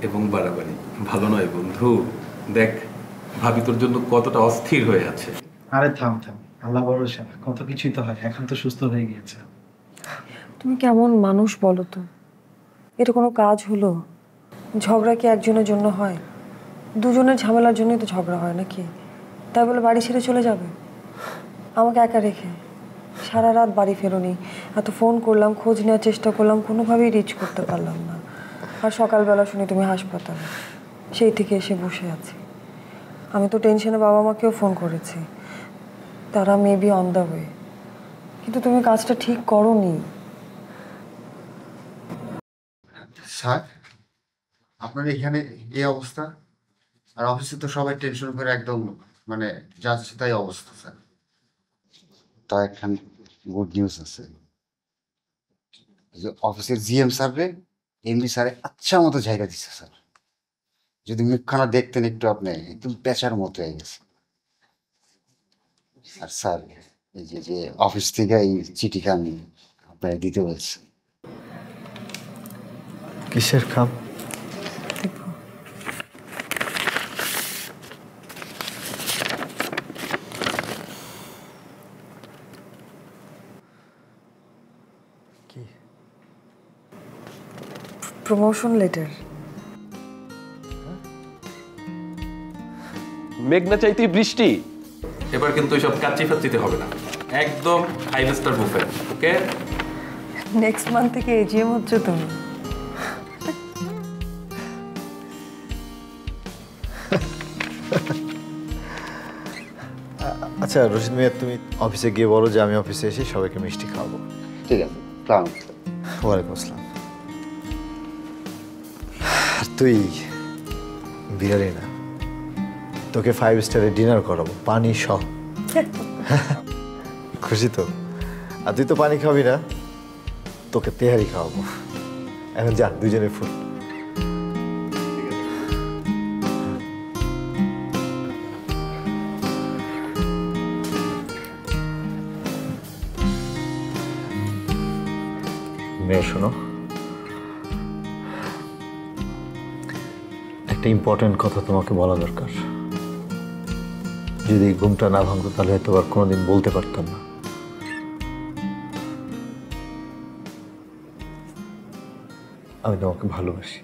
এবং বাড়াবাড়ি ভালো নয় বন্ধু। দেখ ভাবি তোর জন্য কতটা অস্থির হয়ে আছে।
আরে থাম থাম, আল্লাহ ভরসা, কত কিছুই তো হয়। এখন তো সুস্থ হয়ে গিয়েছে।
তুমি কেমন মানুষ বলো তো? এটা কোনো কাজ হলো? ঝগড়া কি একজনের জন্য হয়? দুজনের ঝামেলার জন্যই তো ঝগড়া হয় নাকি? তাই বলে বাড়ি ছেড়ে চলে যাবে আমাকে একা রেখে? সারা রাত বাড়ি ফেরোনি, এত ফোন করলাম, খোঁজ নেওয়ার চেষ্টা করলাম, কোনোভাবেই রিচ করতে পারলাম না। আর সকালবেলা শুনি তুমি হাসপাতালে, সেই থেকে এসে বসে আছি। আমি তো টেনশনে বাবা মাকেও ফোন করেছি, তারা মেবি অন দ্য ওয়ে, কিন্তু তুমি কাজটা ঠিক করোনি।
স্যার, আপনার এখানে এই অবস্থা, আর অফিসে তো সবাই টেনশন করে একদম মানে যা আছে তাই অবস্থা স্যার। তা একখান গুড নিউজ আছে, যে অফিসের জিএম স্যারে এমডি স্যারে আচ্ছা মতো জায়গা দিচ্ছে স্যার। যদি মুখখানা দেখতেন একটু, আপনি একদম পেঁচার মতো হয়ে গেছে। আর স্যার, এই যে অফিস থেকে এই চিঠিটা আমি আপনাকে দিতে বলছি।
কিসের খাম?
Promotion letter.
মেঘনা চাইতেই বৃষ্টি। এবার কিন্তু ওইসব কাচ্চি ফাচ্চিতে হবে না, একদম 5 স্টার বুফে। ওকে,
নেক্সট মান্থ থেকে এজিএম হচ্ছে তুমি।
আচ্ছা রশিদ মিয়া, তুমি অফিসে গিয়ে বলো যে আমি অফিসে এসে সবাইকে মিষ্টি খাওয়াবো।
ঠিক আছে, সালাম।
ওয়ালাইকুম আসসালাম। আর তুই বিরিয়ানি না, তোকে 5 স্টারে ডিনার করাবো, পানি সহ। খুশি তো? আর তুই তো পানি খাবি না, তোকে তেহারি খাওয়াবো। এখন যা, দুজনে ফুল। মেয়ে শোনো, একটা ইম্পর্টেন্ট কথা তোমাকে বলা দরকার। যদি ঘুমটা না ভাঙতো তাহলে হয়তো আর কোনোদিন বলতে পারতাম না। আমি তোমাকে ভালোবাসি,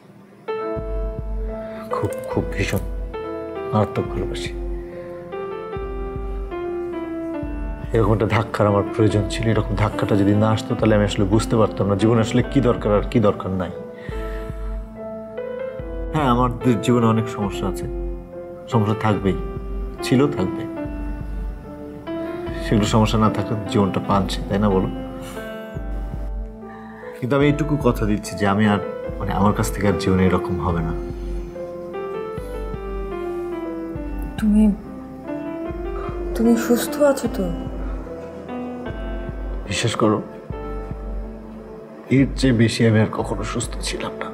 খুব খুব ভীষণ মারাত্মক ভালোবাসি। এরকম একটা ধাক্কার আমার প্রয়োজন ছিল। এরকম ধাক্কাটা যদি না আসতো তাহলে আমি আসলে বুঝতে পারতাম না জীবনে আসলে কি দরকার আর কি দরকার নাই। হ্যাঁ, আমাদের জীবনে অনেক সমস্যা আছে, সমস্যা থাকবেই, ছিল, থাকবে। সেগুলো সমস্যা না থাকলে জীবনটা পাঞ্চে, তাই না বলো? কিন্তু আমি এইটুকু কথা দিচ্ছি যে আমি আর মানে আমার কাছ থেকে আর জীবনে এরকম হবে না।
তুমি সুস্থ আছো তো?
বিশ্বাস করো, এর চেয়ে বেশি আমি আর কখনো সুস্থ ছিলাম না।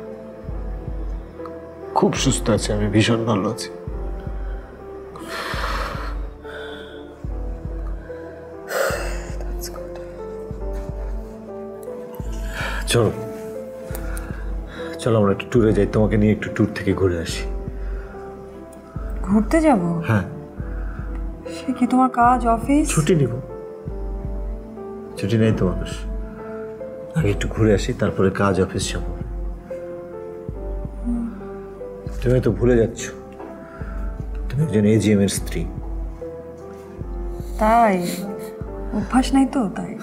খুব সুস্থ আছি আমি, ভীষণ ভালো আছি। চলো চলো আমরা একটু ট্যুরে যাই, তোমাকে নিয়ে একটু ট্যুর থেকে ঘুরে আসি।
ঘুরতে যাব?
হ্যাঁ।
সে কি তোমার কাজ, অফিস?
ছুটি নিব। ছুটি নেই তোমার? আগে একটু ঘুরে আসি, তারপরে কাজ, অফিস যাব। তুমি তো ভুলে যাচ্ছ, তুমি একজন এজিএম এর স্ত্রী।
তাই? অভ্যাস নাই তো, তাই।